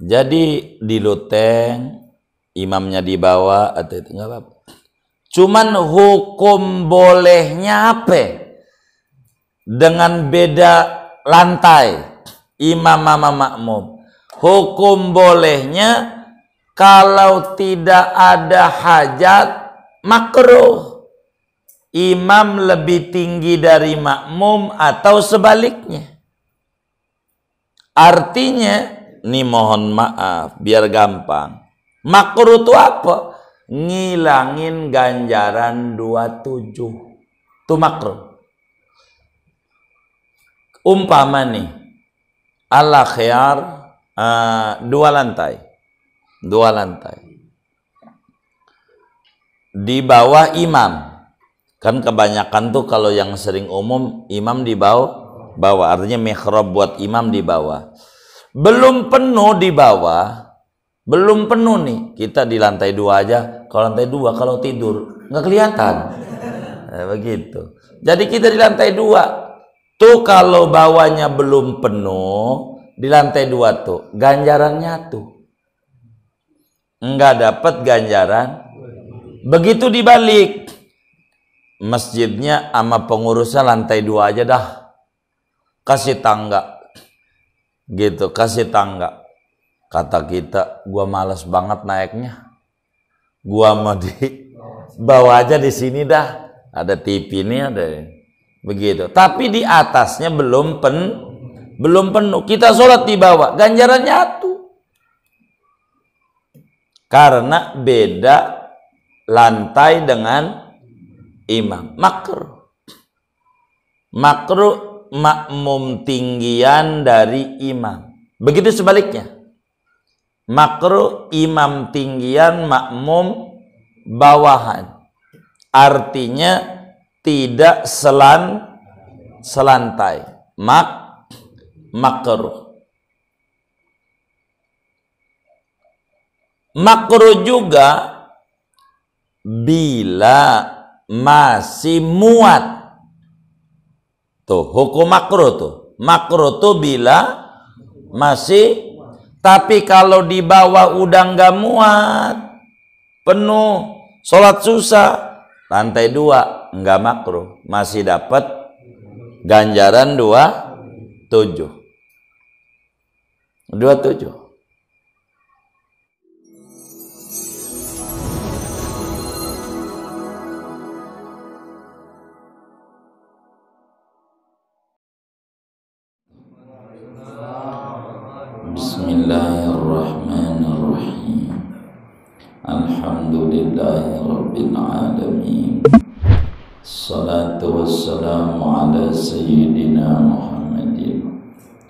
Jadi di loteng imamnya di bawah atau itu nggak apa-apa. Cuman hukum bolehnya apa? Dengan beda lantai imam sama makmum. Hukum bolehnya kalau tidak ada hajat makruh. Imam lebih tinggi dari makmum atau sebaliknya. Artinya, nih mohon maaf biar gampang. Makruh itu apa? Ngilangin ganjaran 27. Itu makruh. Umpama nih, ala khiyar 2 lantai. Di bawah imam. Kan kebanyakan tuh kalau yang sering umum imam di bawah, artinya mihrab buat imam di bawah. Belum penuh di bawah, belum penuh nih. Kita di lantai 2 aja. Kalau lantai 2 kalau tidur nggak kelihatan. Begitu. Jadi kita di lantai 2 tuh kalau bawahnya belum penuh di lantai 2 tuh ganjarannya tuh nggak dapat ganjaran. Begitu dibalik. Masjidnya sama pengurusnya lantai 2 aja dah. Kasih tangga. Gitu, kasih tangga. Kata kita, gua malas banget naiknya. Gua mau di bawah aja di sini dah. Ada TV ini ada. Begitu. Tapi di atasnya belum penuh. Kita sholat di bawah, ganjarannya tuh. Karena beda lantai dengan imam. Makruh makmum tinggian dari imam. Begitu sebaliknya. Makruh imam tinggian, makmum bawahan. Artinya tidak selantai. Makruh. Makruh juga bila masih muat. Tuh, hukum makruh tuh. Makruh tuh bila masih, tapi kalau di bawah udah nggak muat, penuh, sholat susah, lantai 2 nggak makruh, masih dapat ganjaran 27. Bismillahirrahmanirrahim. Alhamdulillahirabbil alamin. Salatu wassalamu ala sayyidina Muhammadin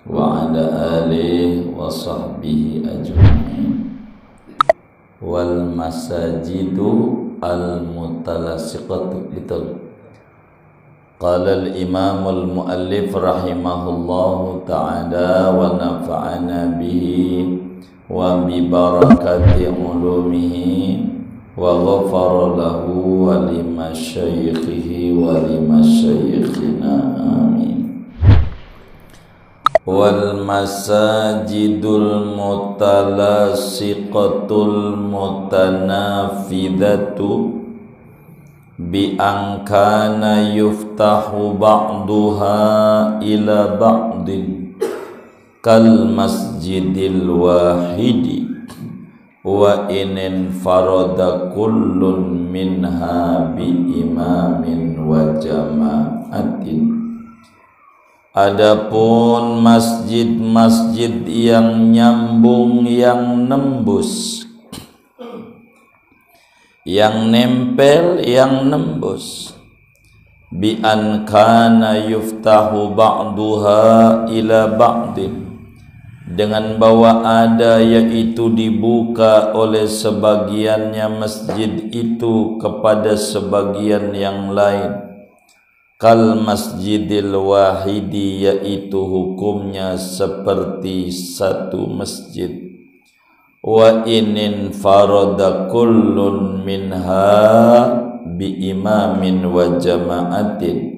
wa ala alihi wa sahbihi ajma'in. Wal masajidu al mutalasiqatu betul. Qala al-imam al-muallif rahimahullahu ta'ala wa nafa'ana bihi wa bi barakati ulumihi wa ghafara lahu wa limasyaikhihi wa limasyaikhina amin. Wal masajidul mutalasiqatul mutanafidatu bi angkana yuftahu ba'duha ila ba'din kal masjidil wahidi wa inin farada kullun minha bi imamin wa jama'atin. Adapun masjid-masjid yang nyambung, yang nembus, yang nempel, yang nembus, bi an kana yuftahu ba'duha ila ba'din, dengan bahwa ada yaitu dibuka oleh sebagiannya masjid itu kepada sebagian yang lain, kal masjidil wahidi, yaitu hukumnya seperti satu masjid. Wa inin farada kullun minha bi imamin wa jama'atin,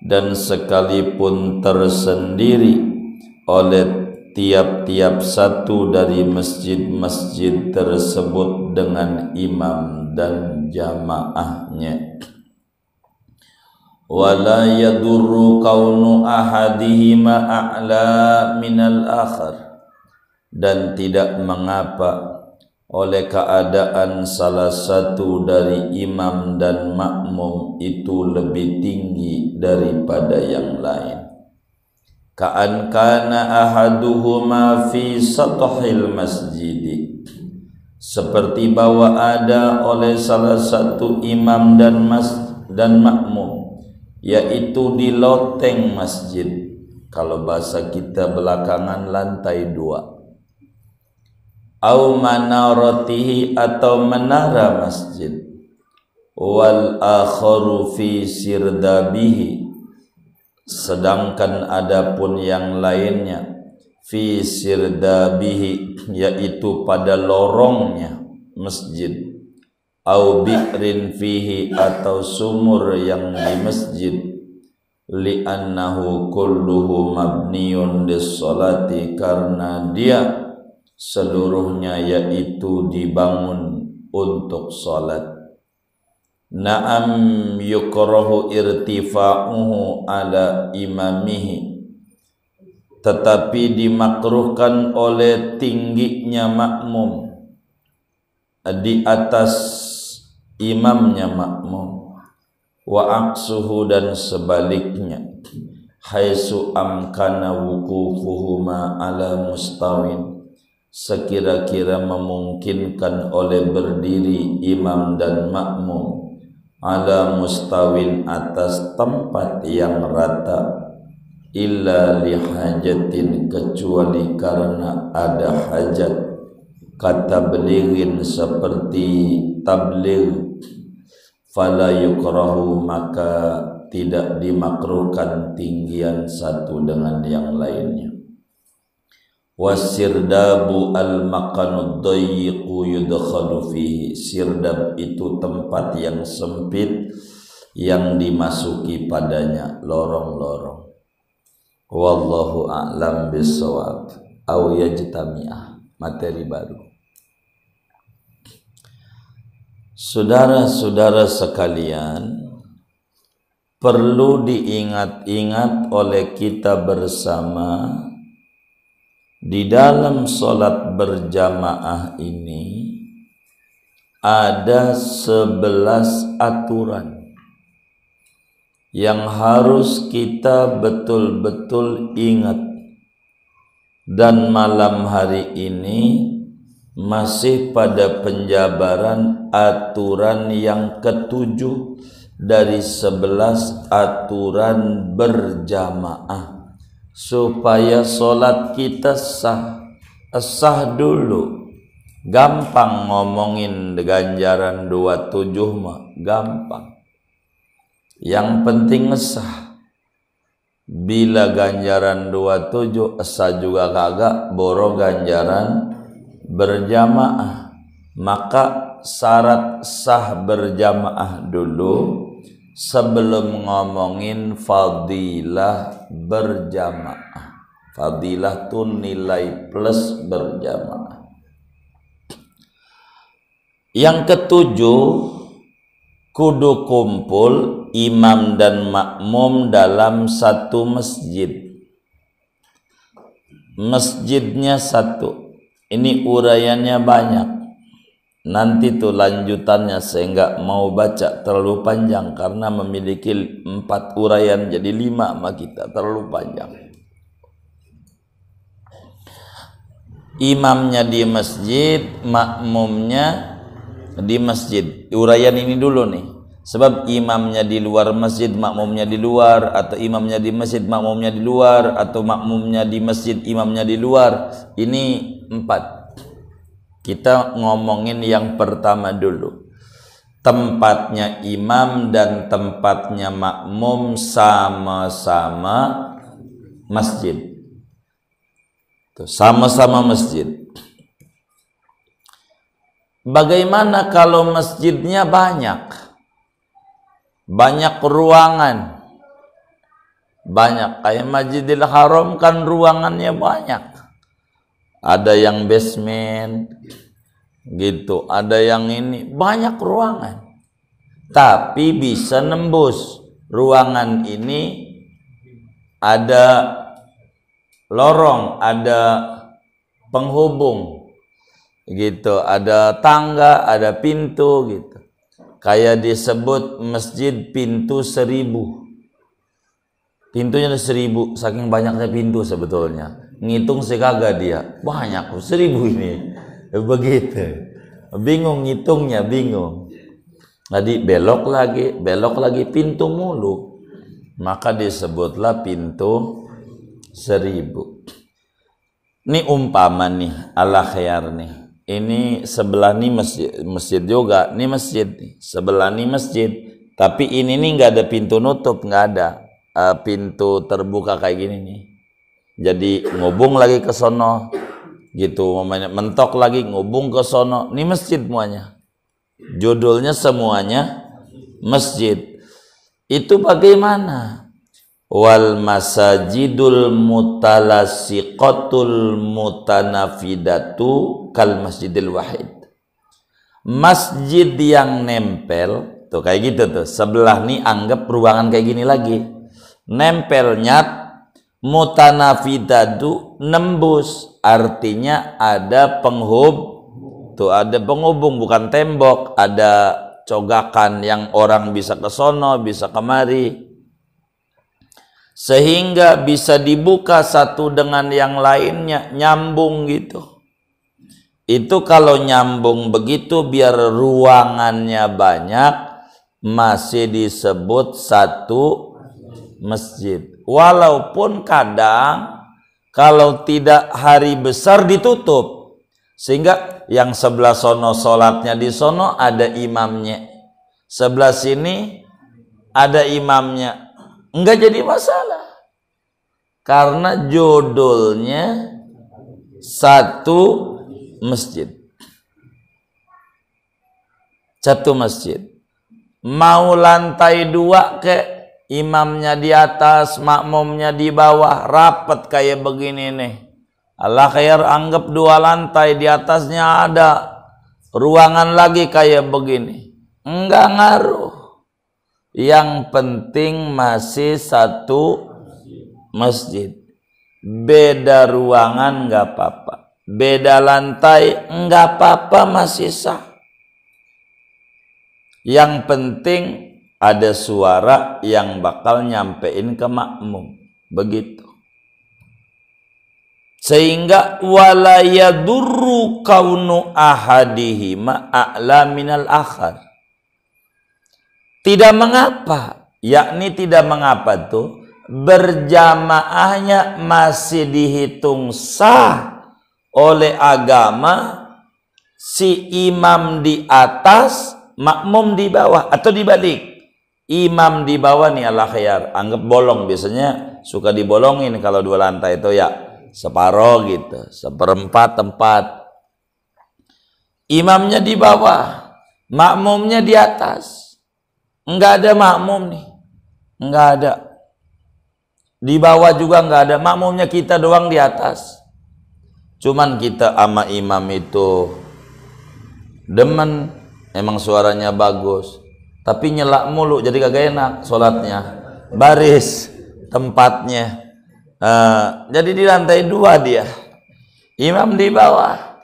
dan sekalipun tersendiri oleh tiap-tiap satu dari masjid-masjid tersebut dengan imam dan jamaahnya. Wala yadurru kaunu ahadihima a'la minal akhar, dan tidak mengapa oleh keadaan salah satu dari imam dan makmum itu lebih tinggi daripada yang lain. Ka'an kana ahaduhuma fi sathil masjid, seperti bahwa ada oleh salah satu imam dan makmum, yaitu di loteng masjid. Kalau bahasa kita belakangan lantai 2. Au manaratihi, atau menara masjid. Wal akharu fi sirdabihi, sedangkan adapun yang lainnya fi sirdabihi, yaitu pada lorongnya masjid. Au bi'rin fihi, atau sumur yang di masjid. Li'annahu kulluhu mabniyun lis-salati, karena dia seluruhnya yaitu dibangun untuk salat. Na'am yukrahu irtifa'uhu ala imamihi, tetapi dimakruhkan oleh tingginya makmum di atas imamnya makmum. Wa aksuhu, dan sebaliknya. Haitsu amkana wuqufuhuma ala mustawin, sekira-kira memungkinkan oleh berdiri imam dan makmum ala mustawin, atas tempat yang rata. Illa lihajatin, kecuali karena ada hajat. Kata beligin, seperti tabligh. Fala yukrahu, maka tidak dimakruhkan tinggian satu dengan yang lainnya. Wasirdabu al-makanud dayyiqu yudkhalu fihi, sirdab itu tempat yang sempit yang dimasuki padanya lorong-lorong. Wallahu a'lam bissawab. Au yajtami'ah, materi baru. Saudara-saudara sekalian, perlu diingat-ingat oleh kita bersama, di dalam sholat berjamaah ini ada 11 aturan yang harus kita betul-betul ingat. Dan malam hari ini masih pada penjabaran aturan yang ke-7 dari 11 aturan berjamaah, supaya sholat kita sah dulu. Gampang ngomongin ganjaran 27 mah gampang, yang penting sah. Bila ganjaran 27 sah juga kagak, boro ganjaran berjamaah. Maka syarat sah berjamaah dulu sebelum ngomongin fadilah berjamaah. Fadilah itu nilai plus berjamaah. Yang ke-7, kudu kumpul imam dan makmum dalam satu masjid. Masjidnya satu. Ini uraiannya banyak. Nanti tuh lanjutannya saya nggak mau baca terlalu panjang karena memiliki 4 uraian jadi 5 sama kita, terlalu panjang. Imamnya di masjid, makmumnya di masjid. Uraian ini dulu nih. Sebab imamnya di luar masjid, makmumnya di luar, atau imamnya di masjid, makmumnya di luar, atau makmumnya di masjid, imamnya di luar. Ini 4. Kita ngomongin yang pertama dulu. Tempatnya imam dan tempatnya makmum sama-sama masjid. Sama-sama masjid. Bagaimana kalau masjidnya banyak? Banyak ruangan. Banyak. Kayak Masjidil Haram kan ruangannya banyak. ada yang basement, gitu, ada yang ini, banyak ruangan. Tapi bisa nembus ruangan ini, ada lorong, ada penghubung, gitu, ada tangga, ada pintu, gitu. Kayak disebut masjid pintu 1000. Pintunya ada 1000, saking banyaknya pintu sebetulnya. Ngitung sih kagak dia, banyak 1000 ini. Begitu. Bingung ngitungnya, bingung. Tadi belok lagi pintu mulu. Maka disebutlah pintu 1000. Ini umpama nih, ala khayar nih. Ini sebelah nih masjid juga, ini masjid nih. Sebelah nih masjid, tapi ini nih nggak ada pintu nutup, nggak ada pintu terbuka kayak gini nih. Jadi ngubung lagi ke sono, gitu, mentok lagi ngubung ke sono. Ini masjid semuanya. Judulnya semuanya masjid. Itu bagaimana? Wal masajidul mutalasiqatul mutanafidatu kal masjidil wahid. Masjid yang nempel, tuh kayak gitu tuh. Sebelah nih anggap ruangan kayak gini lagi. Nempelnya mutanafidatu, nembus, artinya ada penghubung. Tuh ada penghubung, bukan tembok, ada cogakan yang orang bisa ke sono, bisa kemari. Sehingga bisa dibuka satu dengan yang lainnya, nyambung gitu. Itu kalau nyambung begitu biar ruangannya banyak, masih disebut satu masjid. Walaupun kadang kalau tidak hari besar ditutup, sehingga yang sebelah sono sholatnya di sono ada imamnya, sebelah sini ada imamnya, enggak jadi masalah, karena judulnya satu masjid. Satu masjid. Mau lantai 2 ke, imamnya di atas, makmumnya di bawah, rapat kayak begini nih. Allah khair, anggap 2 lantai, di atasnya ada ruangan lagi kayak begini. Enggak ngaruh. Yang penting masih satu masjid. Beda ruangan enggak apa-apa. Beda lantai enggak apa-apa, masih sah. Yang penting ada suara yang bakal nyampein ke makmum. Begitu. Sehingga wala yadurru kaunu ahadihima a'la minal akhar. Tidak mengapa, yakni tidak mengapa tuh berjamaahnya masih dihitung sah oleh agama, si imam di atas, makmum di bawah, atau dibalik. Imam di bawah nih ala khayar, anggap bolong, biasanya suka dibolongin kalau 2 lantai itu ya separoh gitu, 1/4 tempat. Imamnya di bawah, makmumnya di atas. Enggak ada makmum nih, enggak ada. Di bawah juga enggak ada, makmumnya kita doang di atas. Cuman kita sama imam itu demen, emang suaranya bagus, tapi nyelak mulu, jadi kagak enak sholatnya. Baris tempatnya. Jadi di lantai 2 dia, imam di bawah,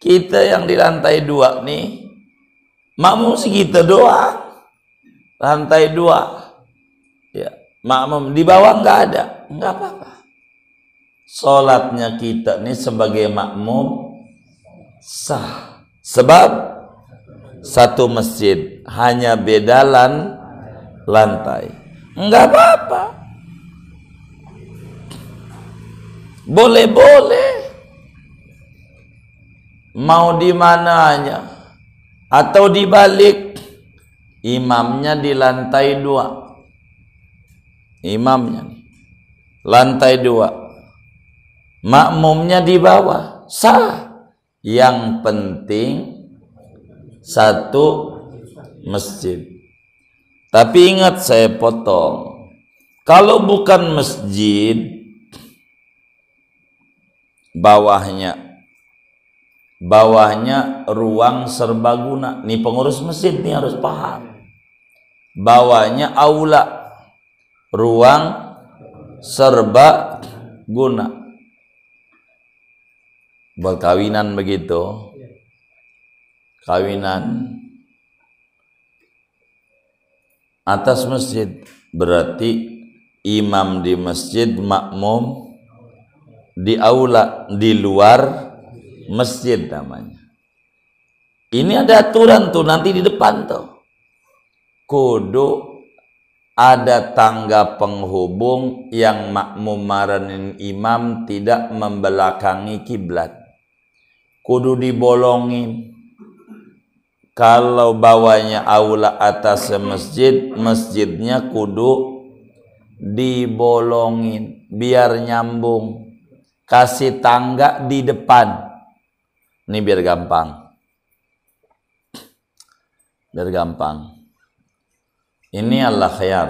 kita yang di lantai 2 nih, makmum segitu doang. Lantai 2 ya, makmum di bawah nggak ada, nggak apa-apa. Sholatnya kita nih sebagai makmum sah, sebab satu masjid, hanya beda lantai, nggak apa-apa. Boleh-boleh, mau di mananya, atau dibalik. Imamnya di lantai 2, imamnya nih, lantai 2, makmumnya di bawah, sah. Yang penting satu masjid. Tapi ingat, saya potong, kalau bukan masjid, bawahnya bawahnya ruang serbaguna. Nih pengurus masjid nih harus paham. Bawahnya aula, ruang serbaguna. Buat kawinan begitu. Kawinan atas masjid berarti imam di masjid, makmum di aula, di luar masjid namanya. Ini ada aturan tuh nanti di depan tuh. Kudu ada tangga penghubung yang makmum maranin imam tidak membelakangi kiblat. Kudu dibolongin. Kalau bawahnya aula, atas masjid, masjidnya kudu dibolongin biar nyambung. Kasih tangga di depan. Ini biar gampang. Biar gampang. Ini Allah khayar.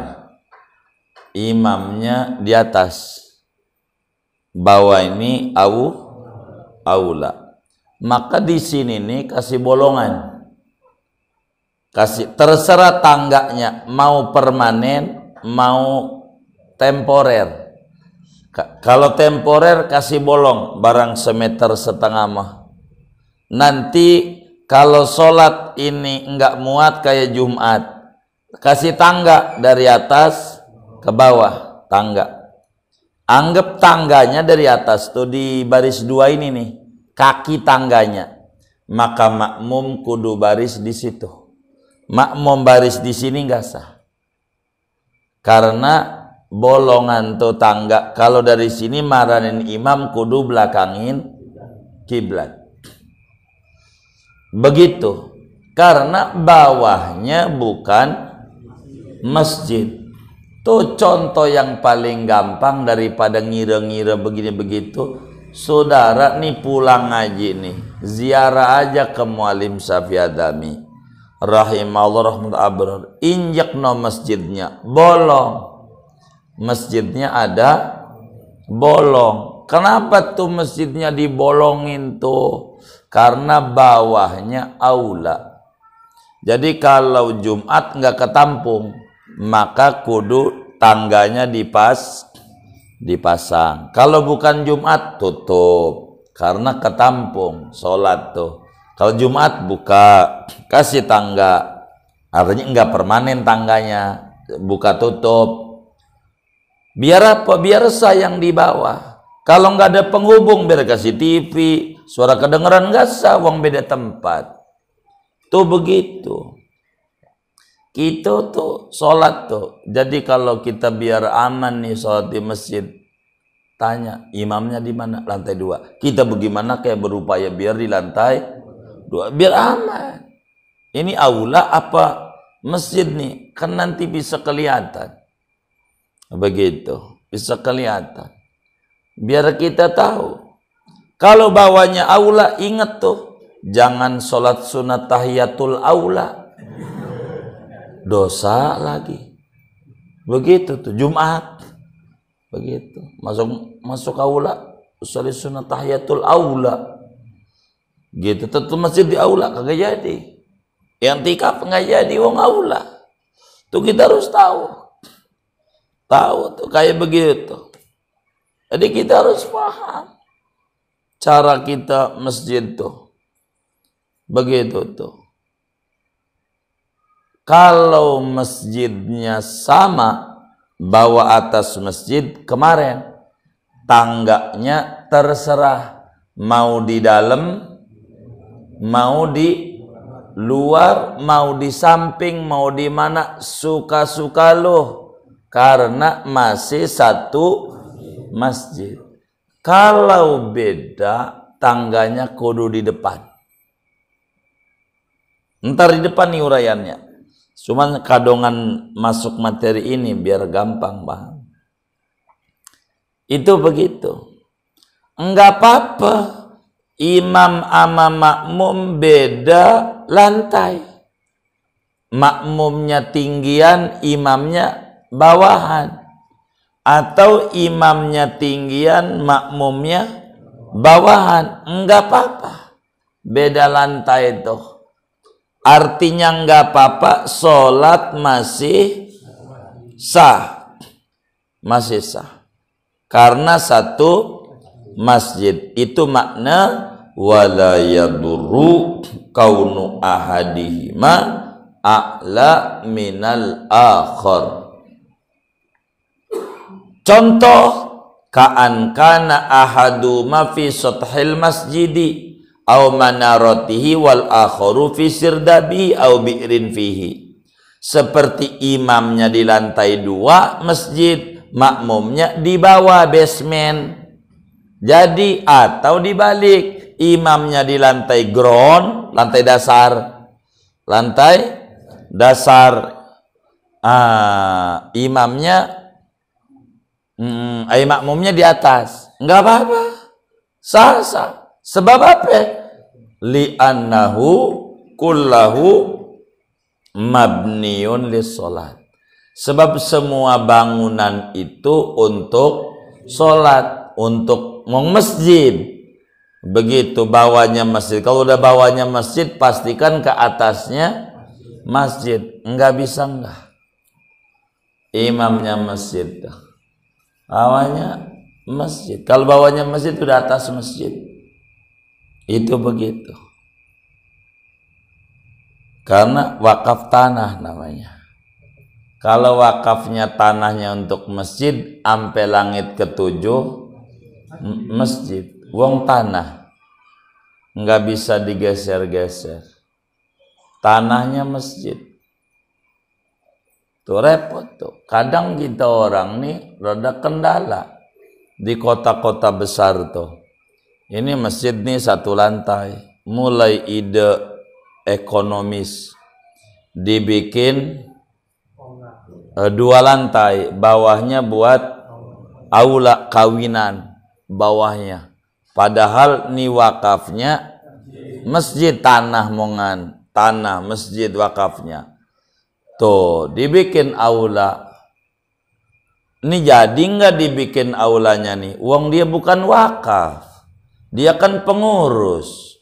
Imamnya di atas. Bawah ini aula. Maka di sini nih kasih bolongan. Kasih terserah tangganya mau permanen, mau temporer. Kalau temporer kasih bolong barang 1,5 meter mah. Nanti kalau sholat ini enggak muat kayak Jumat, kasih tangga dari atas ke bawah, tangga. Anggap tangganya dari atas tuh di baris 2 ini nih, kaki tangganya. Maka makmum kudu baris di situ. Makmum baris di sini enggak sah. Karena bolongan tuh tangga, kalau dari sini maranin imam kudu belakangin kiblat. Begitu. Karena bawahnya bukan masjid. Tuh contoh yang paling gampang daripada ngira-ngira begini begitu. Saudara nih pulang ngaji nih, ziarah aja ke Muallim Syafi'i Adami rahimahullah rahmatul abrar. Injak no masjidnya bolong. Masjidnya ada bolong. Kenapa tuh masjidnya dibolongin tuh? Karena bawahnya aula. Jadi kalau Jumat nggak ketampung, maka kudu tangganya dipasang. Kalau bukan Jumat tutup karena ketampung sholat tuh. Kalau Jumat buka, kasih tangga. Artinya nggak permanen tangganya, buka tutup. Biar apa? Biar sayang di bawah. Kalau nggak ada penghubung, biar kasih TV, suara kedengeran nggak sah, uang beda tempat. Tuh begitu. Kita tuh sholat tuh. Jadi kalau kita biar aman nih sholat di masjid, tanya imamnya di mana? Lantai 2. Kita bagaimana kayak berupaya biar di lantai 2, biar aman. Ini aula apa masjid nih? Kan nanti bisa kelihatan. Begitu, bisa kelihatan. Biar kita tahu. Kalau bawahnya aula, ingat tuh, jangan sholat sunat tahiyatul aula. Dosa lagi. Begitu tuh, Jumat. Begitu, masuk aula, sholat sunat tahiyatul aula. Gitu, tentu masjid di aula kagak jadi. Yang tikaf nggak jadi wong aula. Tuh kita harus tahu. Tahu tuh kayak begitu. Jadi kita harus paham cara kita masjid tuh. Begitu tuh. Kalau masjidnya sama, bawah atas masjid kemarin, tangganya terserah mau di dalam, mau di luar, mau di samping, mau di mana, suka-suka loh. Karena masih satu masjid. Kalau beda, tangganya kudu di depan. Ntar di depan nih uraiannya. Cuman kadongan masuk materi ini biar gampang bang. Itu begitu. Enggak apa-apa. Imam sama makmum beda lantai. Makmumnya tinggian, imamnya bawahan. Atau imamnya tinggian, makmumnya bawahan. Enggak apa-apa. beda lantai itu. Artinya nggak apa-apa, sholat masih sah. Masih sah. Karena satu masjid. Itu makna wala yadurru kaunu ahadihima a'la minal akhar. Contoh, ka'an kana ahaduma fi sathil masjidi aw manaratihi wal akharu fi sirdabi aw bi'rin fihi. Seperti imamnya di lantai 2 masjid, makmumnya di bawah basement. Jadi atau dibalik, imamnya di lantai ground, lantai dasar. Lantai dasar. Imamnya makmumnya di atas. Enggak apa-apa. Sah-sah. Sebab apa? Li'annahu kullahu mabniun lissolat. Sebab semua bangunan itu untuk sholat, untuk masjid. Begitu bawahnya masjid. Kalau udah bawahnya masjid, pastikan ke atasnya masjid. Enggak bisa enggak. Imamnya masjid. Bawahnya masjid. Kalau bawahnya masjid udah atas masjid. Itu begitu. Karena wakaf tanah namanya. Kalau wakafnya tanahnya untuk masjid, ampe langit ke-7 masjid. Wong tanah nggak bisa digeser-geser. Tanahnya masjid. Tuh repot tuh. Kadang kita orang nih rada kendala di kota-kota besar tuh. Ini masjid nih 1 lantai. Mulai ide ekonomis dibikin 2 lantai. Bawahnya buat aula kawinan. Bawahnya. Padahal nih wakafnya masjid, tanah mongan. Tanah masjid wakafnya. Tuh, dibikin aula. Ini jadi nggak dibikin aulanya nih? Uang dia bukan wakaf. Dia kan pengurus.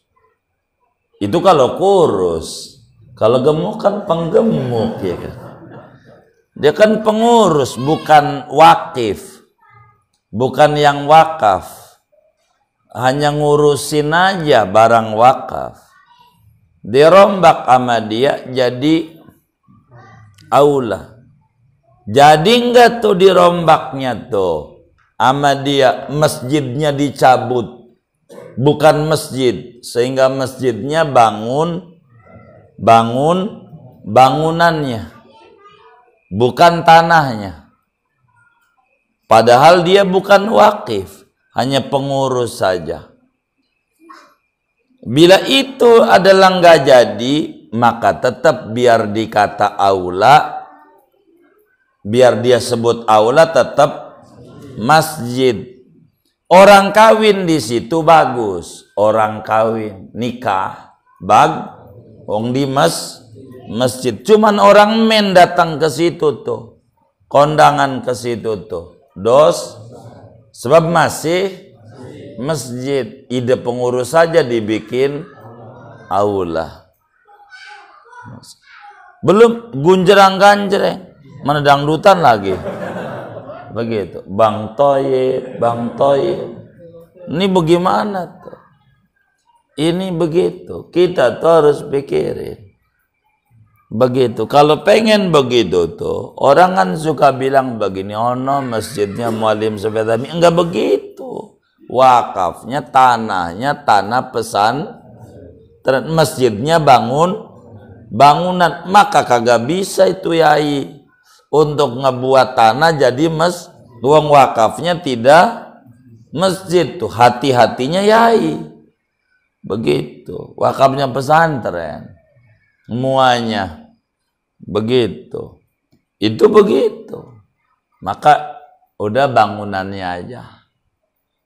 Itu kalau kurus. Kalau gemuk kan penggemuk ya kan. Dia kan pengurus, bukan wakif. Bukan yang wakaf. Hanya ngurusin aja barang wakaf. Dirombak sama dia jadi aula. Jadi enggak tuh dirombaknya tuh sama dia, masjidnya dicabut, bukan masjid, sehingga masjidnya bangunannya, bukan tanahnya. Padahal dia bukan wakif, hanya pengurus saja. Bila itu adalah nggak jadi, maka tetap biar dikata aula, biar dia sebut aula, tetap masjid. Orang kawin di situ bagus, orang kawin nikah wong di masjid. Cuman orang men datang ke situ tuh, kondangan ke situ tuh, sebab masih masjid. Ide pengurus saja dibikin aula. Belum gunjerang-ganjreng, mana dangdutan lagi. Begitu. Bang Toye. Ini bagaimana tuh? Ini begitu. Kita tuh harus pikirin. Begitu. Kalau pengen begitu tuh, orang kan suka bilang begini, oh no, masjidnya Muallim Sepedami. Enggak begitu. Wakafnya tanahnya tanah pesan, masjidnya bangunan, maka kagak bisa itu yai untuk ngebuat tanah jadi uang wakafnya tidak masjid tuh. Hati-hatinya yai begitu. Wakafnya pesantren semuanya begitu. Itu begitu. Maka udah bangunannya aja.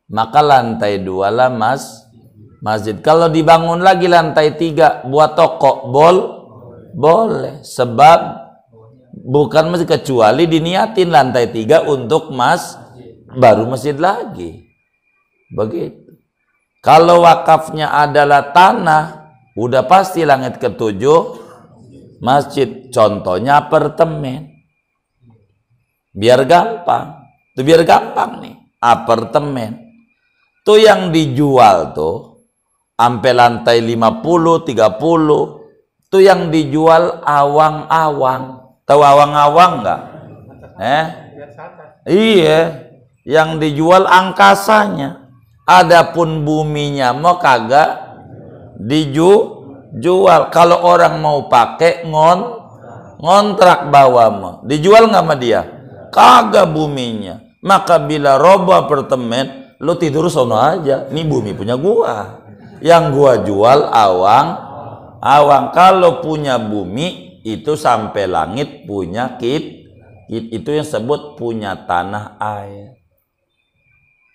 Maka lantai 2 lah masjid. Kalau dibangun lagi lantai 3 buat toko boleh. Sebab bukan masjid, kecuali diniatin lantai 3 untuk baru masjid lagi. Begitu. Kalau wakafnya adalah tanah, udah pasti langit ketujuh masjid. Contohnya apartemen. Biar gampang. Tuh biar gampang nih. Apartemen. Tuh yang dijual tuh sampai lantai 50, 30. Tuh yang dijual awang-awang. Tahu awang-awang enggak? Iya. Yang dijual angkasanya. Adapun buminya mau kagak dijual. Kalau orang mau pakai ngontrak bawa mau. Dijual nggak sama dia? Kagak buminya. Maka bila roboh apartemen, lo tidur sono aja. Ini bumi punya gua. Yang gua jual awang. Kalau punya bumi itu sampai langit punya itu yang sebut punya tanah air.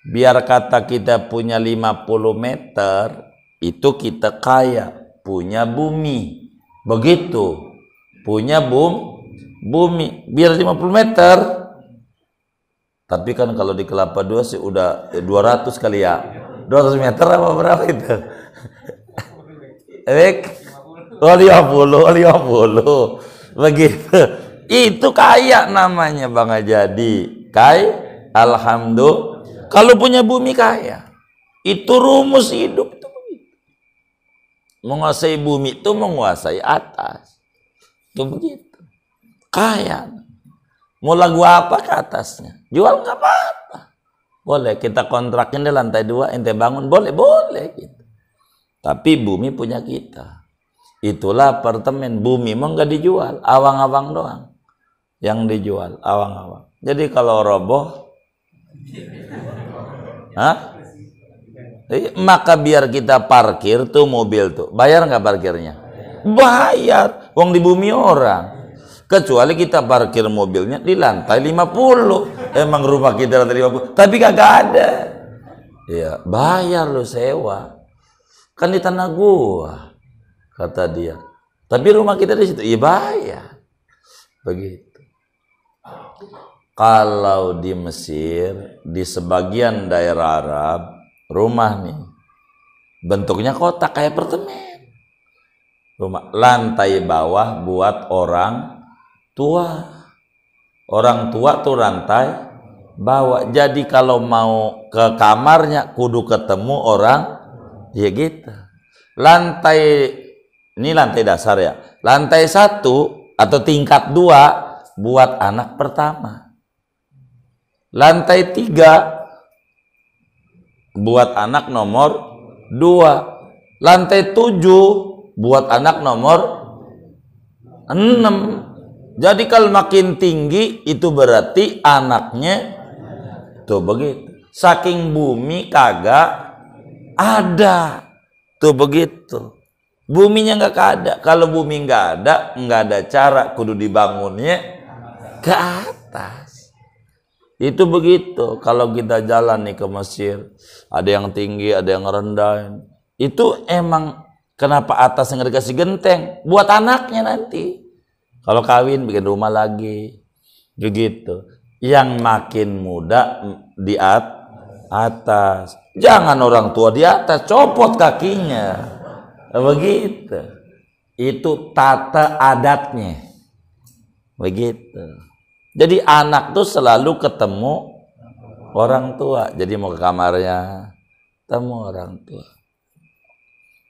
Biar kata kita punya 50 meter, itu kita kaya, punya bumi. Begitu, punya bumi. Biar 50 meter. Tapi kan kalau di Kelapa Dua sih udah 200 kali ya. 200 meter apa berapa itu? 50. Begitu. Itu kaya namanya Bang Jadi. Alhamdulillah. Kalau punya bumi kaya, itu rumus hidup itu begitu. Menguasai bumi itu menguasai atas. Itu begitu. Kaya. Mau lagu apa ke atasnya? Jual nggak apa-apa. Boleh kita kontrakin di lantai 2, ente bangun boleh gitu. Tapi bumi punya kita. Itulah apartemen. Bumi mau nggak dijual, awang-awang doang. Yang dijual awang-awang. Jadi kalau roboh, maka biar kita parkir tuh mobil tuh. Bayar nggak parkirnya? Bayar. Wong di bumi orang. Kecuali kita parkir mobilnya di lantai 50. Emang rumah kita lantai 50. Tapi kagak ada. Ya, bayar lo sewa. Kan di tanah gua, kata dia. Tapi rumah kita di situ. Iya bayar. Begitu. Kalau di Mesir, di sebagian daerah Arab, rumah nih bentuknya kotak kayak apartemen. Rumah lantai bawah buat orang tua. Orang tua tuh lantai bawah. Jadi kalau mau ke kamarnya kudu ketemu orang, ya gitu. Ini lantai dasar ya. Lantai 1 atau tingkat 2 buat anak pertama. Lantai 3 buat anak nomor 2. Lantai 7 buat anak nomor 6. Jadi kalau makin tinggi itu berarti anaknya tuh begitu. Saking bumi kagak ada. Tuh begitu. Buminya nggak ada. Kalau bumi nggak ada cara kudu dibangunnya ke atas. Itu begitu. Kalau kita jalan nih ke Mesir, ada yang tinggi, ada yang rendah. Itu emang kenapa atasnya nggak dikasih genteng? Buat anaknya nanti. Kalau kawin bikin rumah lagi. Begitu. Yang makin muda di atas. Jangan orang tua di atas, copot kakinya. Begitu. Itu tata adatnya. Begitu. Jadi anak tuh selalu ketemu orang tua. Jadi mau ke kamarnya, temu orang tua.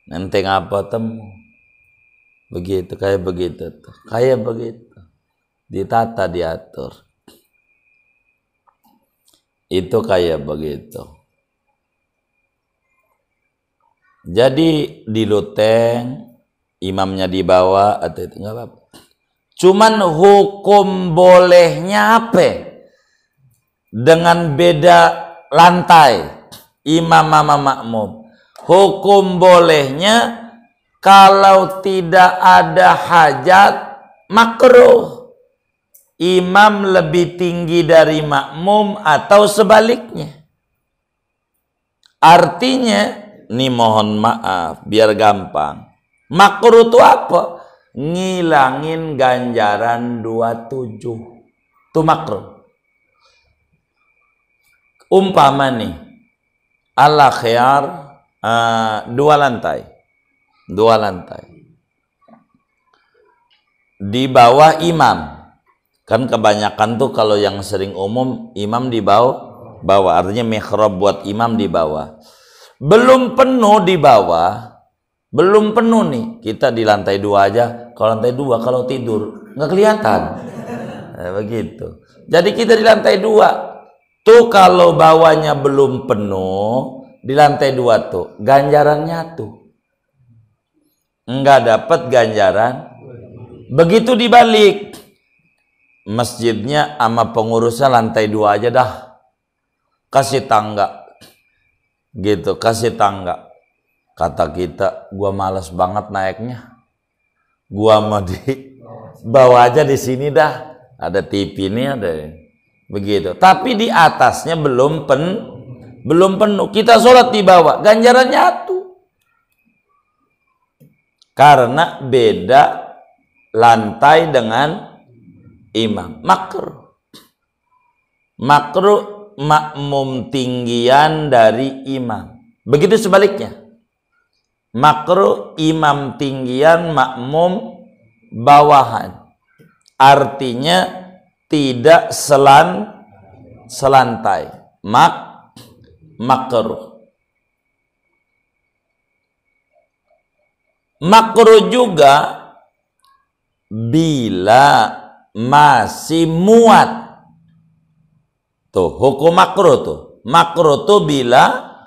Nanti ngapa temu? Begitu, kayak begitu tuh. Kayak begitu. Ditata, diatur. Itu kayak begitu. Jadi di loteng, imamnya di bawah atau itu enggak apa-apa. Cuman hukum bolehnya apa? Dengan beda lantai, imam sama makmum. Hukum bolehnya kalau tidak ada hajat makruh. Imam lebih tinggi dari makmum atau sebaliknya. Artinya, nih mohon maaf biar gampang. Makruh itu apa? Ngilangin ganjaran 27. Itu makruh. Umpama nih, al-akhyar dua lantai. Dua lantai. Di bawah imam. Kan kebanyakan tuh kalau yang sering umum, imam di bawah. Artinya mihrab buat imam di bawah. Belum penuh di bawah. Belum penuh nih. Kita di lantai 2 aja. Kalau lantai 2 kalau tidur nggak kelihatan. Begitu. Jadi kita di lantai 2. Tuh kalau bawahnya belum penuh, di lantai 2 tuh ganjarannya tuh nggak dapat ganjaran. Begitu dibalik, masjidnya sama pengurusnya lantai 2 aja dah. Kasih tangga. Gitu, kasih tangga. Kata kita, gua malas banget naiknya. Gua mau di bawah aja di sini dah. Ada TV ini ada. Begitu. Tapi di atasnya belum penuh. Kita sholat di bawah, ganjarannya tuh. Karena beda lantai dengan imam. Makruh makmum tinggian dari imam. Begitu sebaliknya. Makruh imam tinggian, makmum bawahan. Artinya tidak selantai. Makruh. Makruh juga bila masih muat. Tuh, hukum makruh tuh. Makruh tuh bila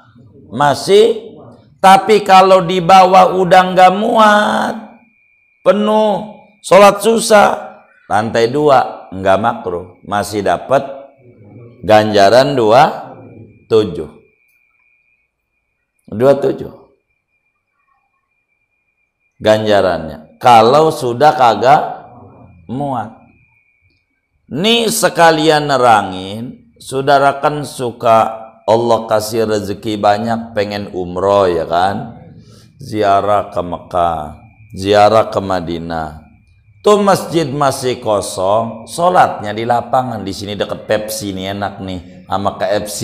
masih, tapi kalau di bawah udah nggak muat, penuh, sholat susah, lantai 2 nggak makruh, masih dapat ganjaran 27. Ganjarannya. Kalau sudah kagak muat. Nih sekalian nerangin, saudara kan suka Allah kasih rezeki banyak, pengen umroh ya kan, ziarah ke Mekah, ziarah ke Madinah. Tuh masjid masih kosong, sholatnya di lapangan. Di sini deket Pepsi nih, enak nih, sama KFC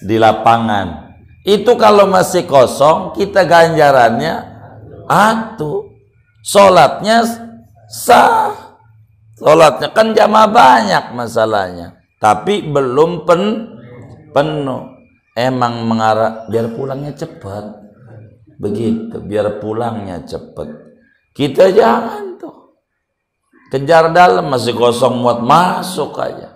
di lapangan. Itu kalau masih kosong, kita ganjarannya sholatnya sah. Sholatnya kan jamaah banyak masalahnya, tapi belum penuh. Emang mengarah biar pulangnya cepat. Begitu, biar pulangnya cepat. Kita jangan tuh kejar dalam, masih kosong muat, masuk aja.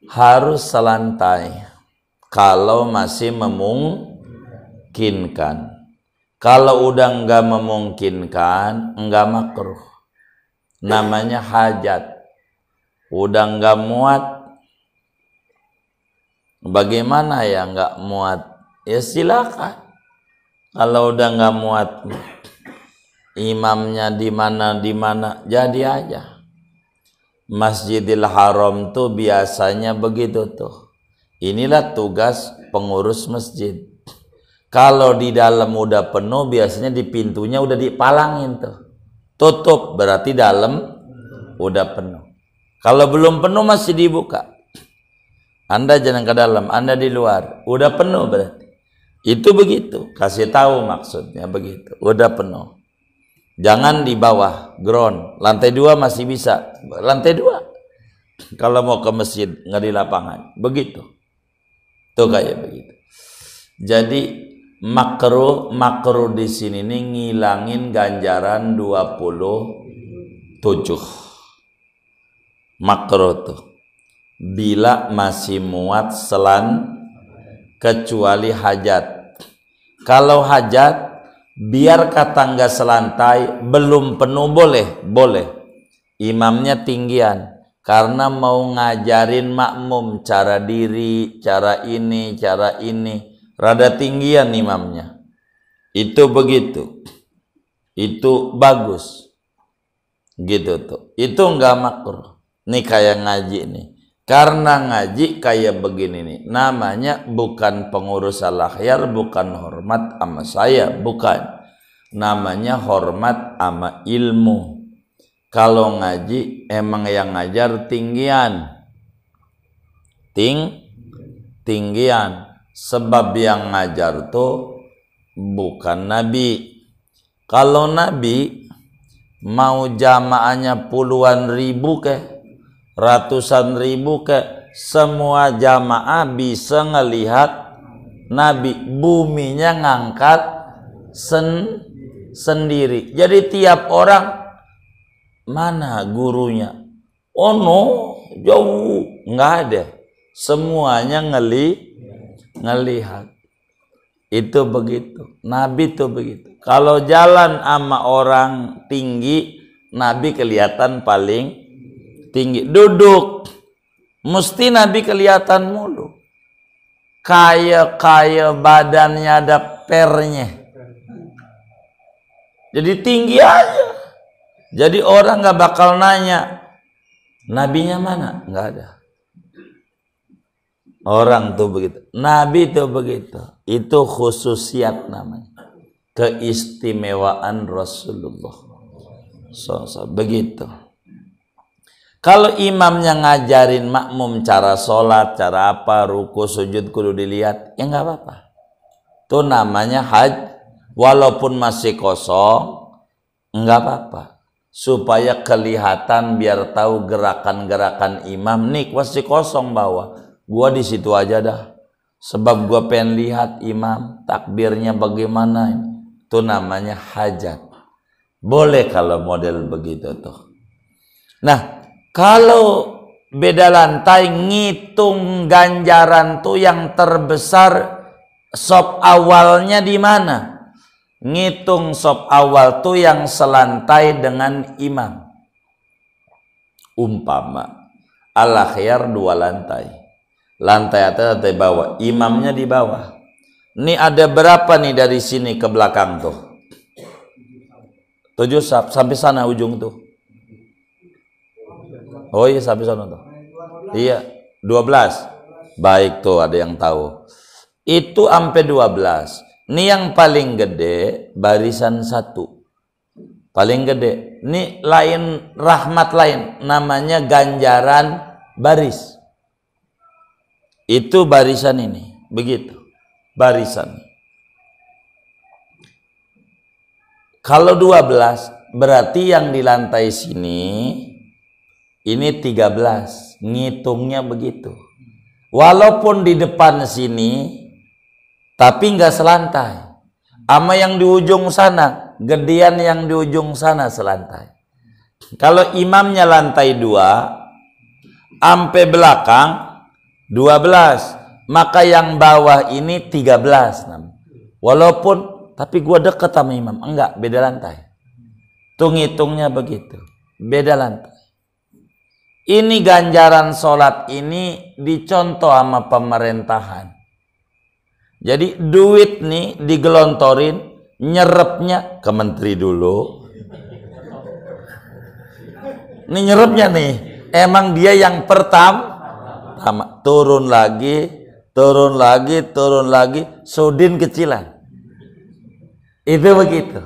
Harus selantai kalau masih memungkinkan. Kalau udah nggak memungkinkan, nggak makruh. Namanya hajat. Udah nggak muat. Bagaimana ya nggak muat? Ya silakan. Kalau udah nggak muat, imamnya di mana, jadi aja. Masjidil Haram tuh biasanya begitu tuh. Inilah tugas pengurus masjid. Kalau di dalam udah penuh, biasanya di pintunya udah dipalangin tuh. Tutup, berarti dalam udah penuh. Kalau belum penuh masih dibuka. Anda jangan ke dalam, Anda di luar. Udah penuh berarti. Itu begitu. Kasih tahu maksudnya begitu. Udah penuh. Jangan di bawah, ground. Lantai 2 masih bisa. Lantai 2. Kalau mau ke masjid, nggak di lapangan. Begitu. Tuh kayak begitu. Jadi makruh di sini nih ngilangin ganjaran 27. Makruh tuh bila masih muat kecuali hajat. Kalau hajat biar kata nggak selantai, belum penuh boleh. Imamnya tinggian karena mau ngajarin makmum cara diri, cara ini. Rada tinggian imamnya. Itu begitu. Itu bagus. Gitu tuh. Itu enggak makruh. Nih kayak ngaji nih. Karena ngaji kayak begini nih. Namanya bukan pengurus al-akhyar, bukan hormat sama saya, bukan. Namanya hormat sama ilmu. Kalau ngaji emang yang ngajar tinggian. tinggian. Sebab yang ngajar tuh bukan Nabi. Kalau Nabi mau jamaahnya puluhan ribu ke, ratusan ribu ke, semua jamaah bisa ngelihat Nabi. Buminya ngangkat sendiri. Jadi tiap orang, mana gurunya? Oh no, jauh, nggak ada. Semuanya ngelihat. Itu begitu. Nabi itu begitu. Kalau jalan sama orang tinggi, Nabi kelihatan paling tinggi. Duduk, mesti Nabi kelihatan mulu. Kaya badannya ada pernya. Jadi tinggi aja. Jadi orang nggak bakal nanya, nabinya mana? Nggak ada. Orang tuh begitu. Nabi tuh begitu. Itu khususiat namanya. Keistimewaan Rasulullah. Begitu. Kalau imamnya ngajarin makmum cara sholat, cara apa, ruku, sujud kudu dilihat, ya nggak apa-apa. Itu namanya walaupun masih kosong, nggak apa-apa. Supaya kelihatan, biar tahu gerakan-gerakan imam. Nih masih kosong bawah. Gua di situ aja dah. Sebab gua pengen lihat imam takbirnya bagaimana. Itu namanya hajat. Boleh kalau model begitu tuh. Nah, kalau beda lantai, ngitung ganjaran tuh yang terbesar sop awalnya di mana? Ngitung sop awal tuh yang selantai dengan imam. Umpama al-akhyar 2 lantai. Lantai atas, lantai bawah. Imamnya di bawah. Ini ada berapa nih dari sini ke belakang tuh? 7 sap, sampai sana ujung tuh. Oh iya, sampai sana tuh. Iya, 12. Baik tuh, ada yang tahu. Itu sampai 12. Ini yang paling gede, barisan 1. Paling gede. Ini lain, rahmat lain. Namanya ganjaran baris. Itu barisan ini. Begitu. Barisan. Kalau 12, berarti yang di lantai sini, ini 13. Ngitungnya begitu. Walaupun di depan sini, tapi nggak selantai. Ama yang di ujung sana, gedean yang di ujung sana selantai. Kalau imamnya lantai 2, sampai belakang 12, maka yang bawah ini 13. Walaupun, tapi gua dekat sama imam, enggak, beda lantai. Tuh ngitungnya begitu, beda lantai. Ini ganjaran sholat ini dicontoh sama pemerintahan. Jadi duit nih digelontorin, nyerepnya ke menteri dulu. Ini nyerepnya nih, emang dia yang pertama. Turun lagi, sudin kecilan. Itu begitu.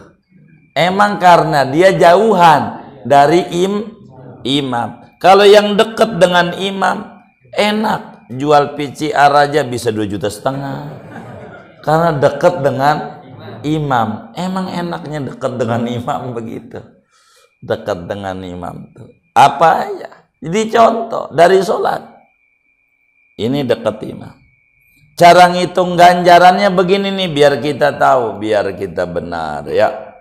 Emang karena dia jauhan dari imam. Kalau yang dekat dengan imam, enak. Jual PCR aja bisa 2,5 juta. Karena dekat dengan imam. Emang enaknya dekat dengan imam begitu. Dekat dengan imam tuh. Apa aja. Jadi contoh dari sholat. Ini dekat imam. Cara ngitung ganjarannya begini nih, biar kita tahu, biar kita benar ya.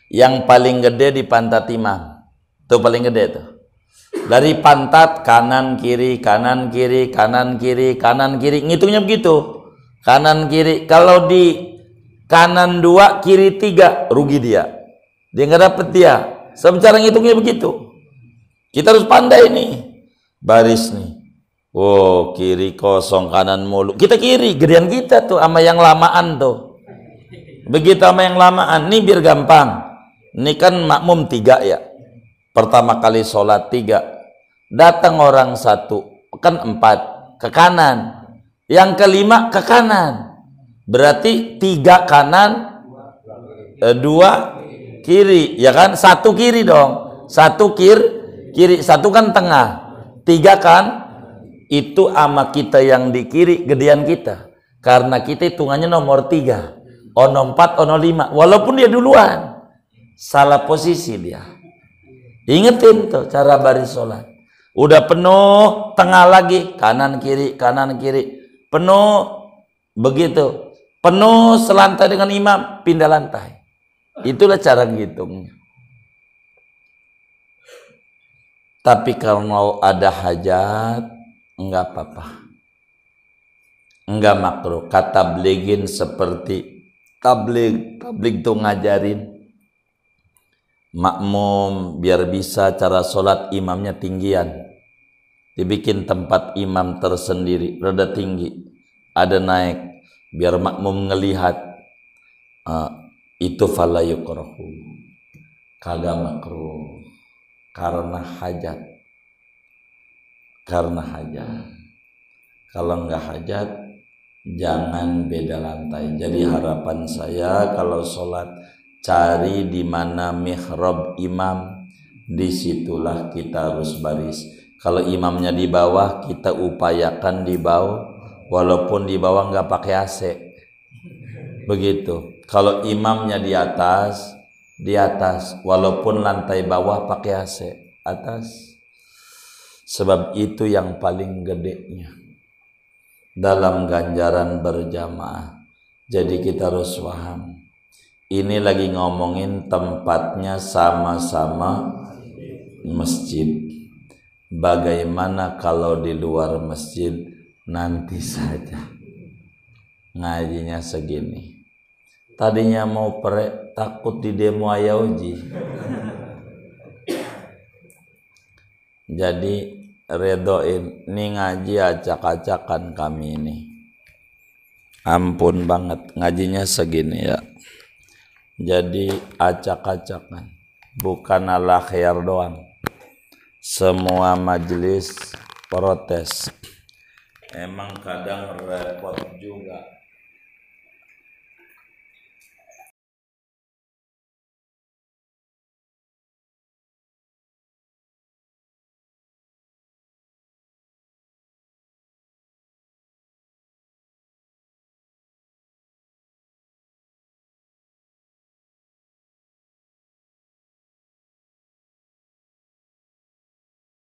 Yang paling gede di pantat imam. Itu paling gede tuh. Dari pantat kanan kiri, kanan kiri, kanan kiri, kanan kiri. Ngitungnya begitu. Kanan kiri. Kalau di kanan 2, kiri 3, rugi dia. Dia nggak dapet dia. Sebab cara ngitungnya begitu. Kita harus pandai nih. Baris nih. Oh, kiri kosong, kanan mulu. Kita kiri, gedean kita tuh sama yang lamaan tuh. Begitu sama yang lamaan. Ini biar gampang. Ini kan makmum 3 ya. Pertama kali sholat 3. Datang orang 1, kan 4 ke kanan. Yang kelima ke kanan. Berarti 3 kanan, 2 kiri. Ya kan? 1 kiri dong. 1 kiri, 1 kan tengah. 3 kan itu ama kita yang di kiri gedean kita, karena kita hitungannya nomor 3, ono 4, ono 5, walaupun dia duluan, salah posisi dia. Ingetin tuh cara baris sholat. Udah penuh, tengah lagi, kanan kiri, penuh begitu, penuh selantai dengan imam, pindah lantai. Itulah cara ngitungnya. Tapi kalau ada hajat, enggak apa-apa, enggak makruh. Kata tablighin seperti tablig tuh ngajarin makmum biar bisa cara sholat imamnya tinggian, dibikin tempat imam tersendiri, rada tinggi, ada naik, biar makmum ngelihat. Itu fala yukrahu, kagak makruh, karena hajat. Kalau enggak hajat, jangan beda lantai. Jadi harapan saya kalau sholat, cari di mana mihrab imam, disitulah kita harus baris. Kalau imamnya di bawah, kita upayakan di bawah, walaupun di bawah nggak pakai AC. Begitu. Kalau imamnya di atas, walaupun lantai bawah pakai AC atas. Sebab itu yang paling gedenya dalam ganjaran berjamaah. Jadi kita harus paham. Ini lagi ngomongin tempatnya sama-sama masjid. Bagaimana kalau di luar masjid? Nanti saja. Ngajinya segini. Tadinya mau takut di demo Ayauji. Jadi redoin, ini ngaji acak-acakan kami ini. Ampun banget, ngajinya segini ya. Jadi acak-acakan, bukan ala khair doang. Semua majelis protes. Emang kadang repot juga.